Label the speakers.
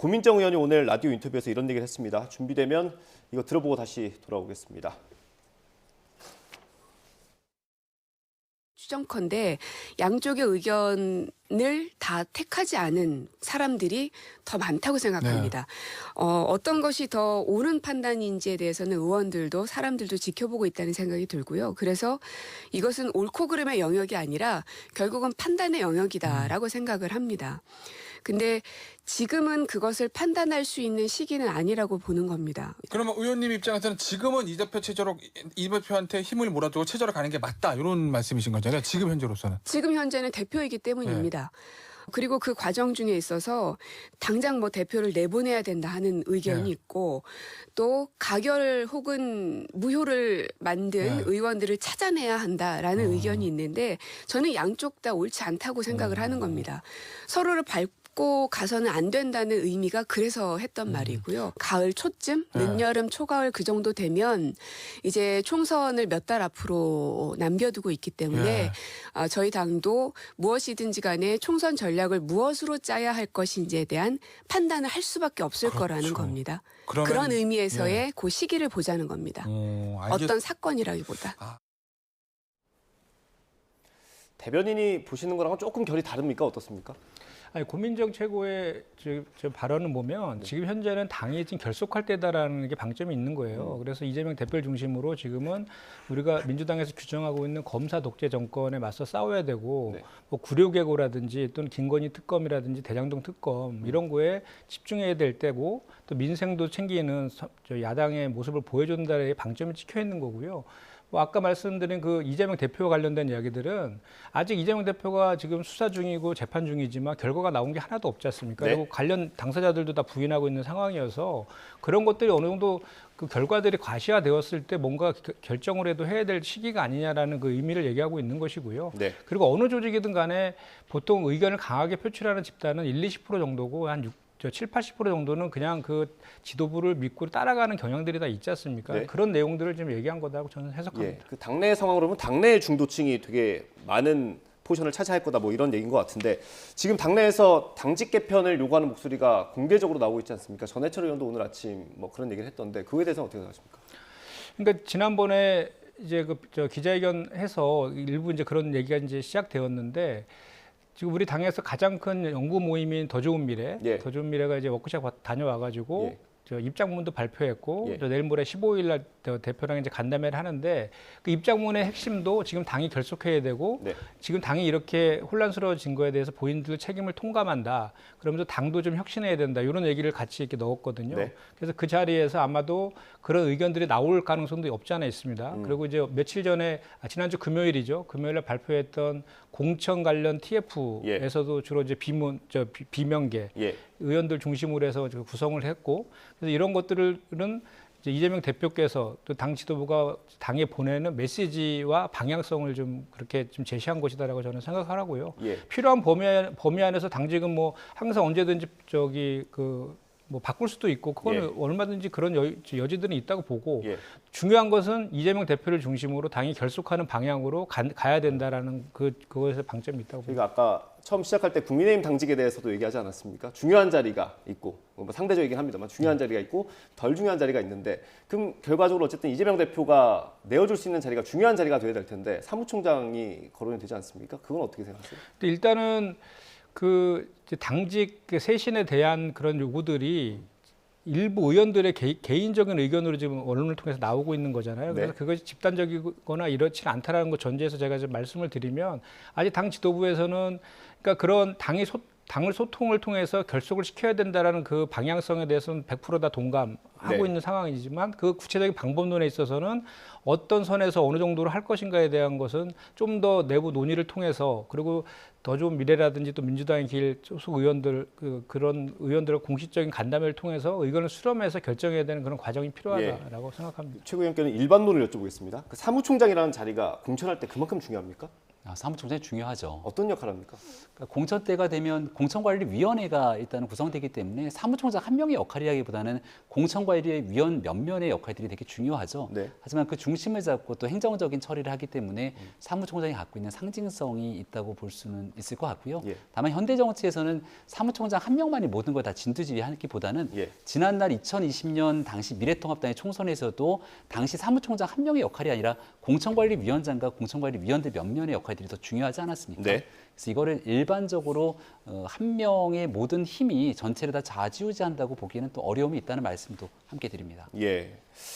Speaker 1: 고민정 의원이 오늘 라디오 인터뷰에서 이런 얘기를 했습니다. 준비되면 이거 들어보고 다시 돌아오겠습니다.
Speaker 2: 추정컨대 양쪽의 의견을 다 택하지 않은 사람들이 더 많다고 생각합니다.
Speaker 3: 네.
Speaker 2: 어떤 것이 더 옳은 판단인지에 대해서는 의원들도 사람들도 지켜보고 있다는 생각이 들고요. 그래서 이것은 옳고 그름의 영역이 아니라 결국은 판단의 영역이다라고 생각을 합니다. 근데 지금은 그것을 판단할 수 있는 시기는 아니라고 보는 겁니다.
Speaker 3: 그러면 의원님 입장에서는 지금은 이 대표 체제로 이 대표한테 힘을 몰아주고 체제로 가는 게 맞다 이런 말씀이신 거잖아요. 지금 현재로서는.
Speaker 2: 지금 현재는 대표이기 때문입니다. 그리고 그 과정 중에 있어서 당장 뭐 대표를 내보내야 된다 하는 의견이 있고 또 가결 혹은 무효를 만든 의원들을 찾아내야 한다라는 의견이 있는데 저는 양쪽 다 옳지 않다고 생각을 하는 겁니다. 서로를 밟고 가서는 안 된다는 의미가 그래서 했던 말이고요. 가을 초쯤, 늦여름 초가을 그 정도 되면 이제 총선을 몇 달 앞으로 남겨두고 있기 때문에 저희 당도 무엇이든지 간에 총선 전략을 무엇으로 짜야 할 것인지에 대한 판단을 할 수밖에 없을 거라는 겁니다. 그런 의미에서의 그 시기를 보자는 겁니다. 어떤 사건이라기보다.
Speaker 1: 대변인이 보시는 거랑은 조금 결이 다릅니까? 어떻습니까?
Speaker 4: 아니, 고민정 최고의 저 발언을 보면 지금 현재는 당이 지금 결속할 때다라는 게 방점이 있는 거예요. 그래서 이재명 대표를 중심으로 지금은 우리가 민주당에서 규정하고 있는 검사 독재 정권에 맞서 싸워야 되고 뭐 구려개고라든지 또는 김건희 특검이라든지 대장동 특검 이런 거에 집중해야 될 때고 또 민생도 챙기는 저 야당의 모습을 보여준다는 방점이 찍혀 있는 거고요. 뭐 아까 말씀드린 그 이재명 대표와 관련된 이야기들은 아직 이재명 대표가 지금 수사 중이고 재판 중이지만 결과가 나온 게 하나도 없지 않습니까? 그리고 관련 당사자들도 다 부인하고 있는 상황이어서 그런 것들이 어느 정도 그 결과들이 과시화되었을 때 뭔가 결정을 해도 해야 될 시기가 아니냐라는 그 의미를 얘기하고 있는 것이고요. 그리고 어느 조직이든 간에 보통 의견을 강하게 표출하는 집단은 20% 정도고 한 7, 80% 정도는 그냥 그 지도부를 믿고 따라가는 경향들이 다 있지 않습니까? 그런 내용들을 지금 얘기한 거다고 저는 해석합니다.
Speaker 1: 그 당내 상황으로 보면 당내 중도층이 되게 많은 포션을 차지할 거다 뭐 이런 얘기인 것 같은데 지금 당내에서 당직 개편을 요구하는 목소리가 공개적으로 나오고 있지 않습니까? 전해철 의원도 오늘 아침 뭐 그런 얘기를 했던데 그거에 대해서는 어떻게 생각하십니까?
Speaker 4: 그러니까 지난번에 이제 저 기자회견 해서 일부 이제 그런 얘기가 이제 시작되었는데 지금 우리 당에서 가장 큰 연구 모임인 더 좋은 미래, 더 좋은 미래가 이제 워크숍 다녀와가지고 저 입장문도 발표했고 저 내일 모레 15일 날 대표랑 이제 간담회를 하는데 그 입장문의 핵심도 지금 당이 결속해야 되고 지금 당이 이렇게 혼란스러워진 거에 대해서 본인들 책임을 통감한다. 그러면서 당도 좀 혁신해야 된다. 이런 얘기를 같이 이렇게 넣었거든요. 그래서 그 자리에서 아마도 그런 의견들이 나올 가능성도 없지 않아 있습니다. 그리고 이제 며칠 전에 지난주 금요일이죠. 금요일에 발표했던 공천 관련 TF에서도 주로 이제 비명계 의원들 중심으로 해서 구성을 했고 그래서 이런 것들은 이제 이재명 대표께서 또 당 지도부가 당에 보내는 메시지와 방향성을 좀 그렇게 좀 제시한 것이다라고 저는 생각하고요. 필요한 범위 안에서 당직은 뭐 항상 언제든지 뭐 바꿀 수도 있고 그거는 얼마든지 그런 여지들은 있다고 보고 중요한 것은 이재명 대표를 중심으로 당이 결속하는 방향으로 가야 된다라는 그것에 방점이 있다고 봅니다.
Speaker 1: 그러니까 아까 처음 시작할 때 국민의힘 당직에 대해서도 얘기하지 않았습니까? 중요한 자리가 있고 뭐 상대적이긴 합니다만 중요한 자리가 있고 덜 중요한 자리가 있는데 그럼 결과적으로 어쨌든 이재명 대표가 내어줄 수 있는 자리가 중요한 자리가 돼야 될 텐데 사무총장이 거론이 되지 않습니까? 그건 어떻게 생각하세요?
Speaker 4: 일단은 그 당직 쇄신에 대한 그런 요구들이 일부 의원들의 개인적인 의견으로 지금 언론을 통해서 나오고 있는 거잖아요. 그래서 그것이 집단적이거나 이렇지는 않다라는 것 전제해서 제가 좀 말씀을 드리면 아직 당 지도부에서는 그러니까 그런 당을 소통을 통해서 결속을 시켜야 된다라는 그 방향성에 대해서는 100% 다 동감하고 있는 상황이지만 그 구체적인 방법론에 있어서는 어떤 선에서 어느 정도로 할 것인가에 대한 것은 좀 더 내부 논의를 통해서 그리고 더 좋은 미래라든지 또 민주당의 길 소속 의원들 그런 의원들의 공식적인 간담회를 통해서 의견을 수렴해서 결정해야 되는 그런 과정이 필요하다라고 생각합니다.
Speaker 1: 최고 의원께는 일반론을 여쭤보겠습니다. 그 사무총장이라는 자리가 공천할 때 그만큼 중요합니까?
Speaker 5: 사무총장이 중요하죠.
Speaker 1: 어떤 역할을 합니까?
Speaker 5: 그러니까 공천 때가 되면 공천관리위원회가 일단은 구성되기 때문에 사무총장 한 명의 역할이라기보다는 공천관리위원 몇 면의 역할들이 되게 중요하죠.
Speaker 1: 네.
Speaker 5: 하지만 그 중심을 잡고 또 행정적인 처리를 하기 때문에 사무총장이 갖고 있는 상징성이 있다고 볼 수는 있을 것 같고요.
Speaker 1: 예.
Speaker 5: 다만 현대 정치에서는 사무총장 한 명만이 모든 걸 다 진두지휘하기보다는
Speaker 1: 예.
Speaker 5: 지난날 2020년 당시 미래통합당의 총선에서도 당시 사무총장 한 명의 역할이 아니라 공천관리위원장과 공천관리위원들 몇 면의 역할들이 더 중요하지 않았습니까?
Speaker 1: 네.
Speaker 5: 그래서 이거를 일반적으로 한 명의 모든 힘이 전체를 다 좌지우지한다고 보기에는 또 어려움이 있다는 말씀도 함께 드립니다.
Speaker 1: 예.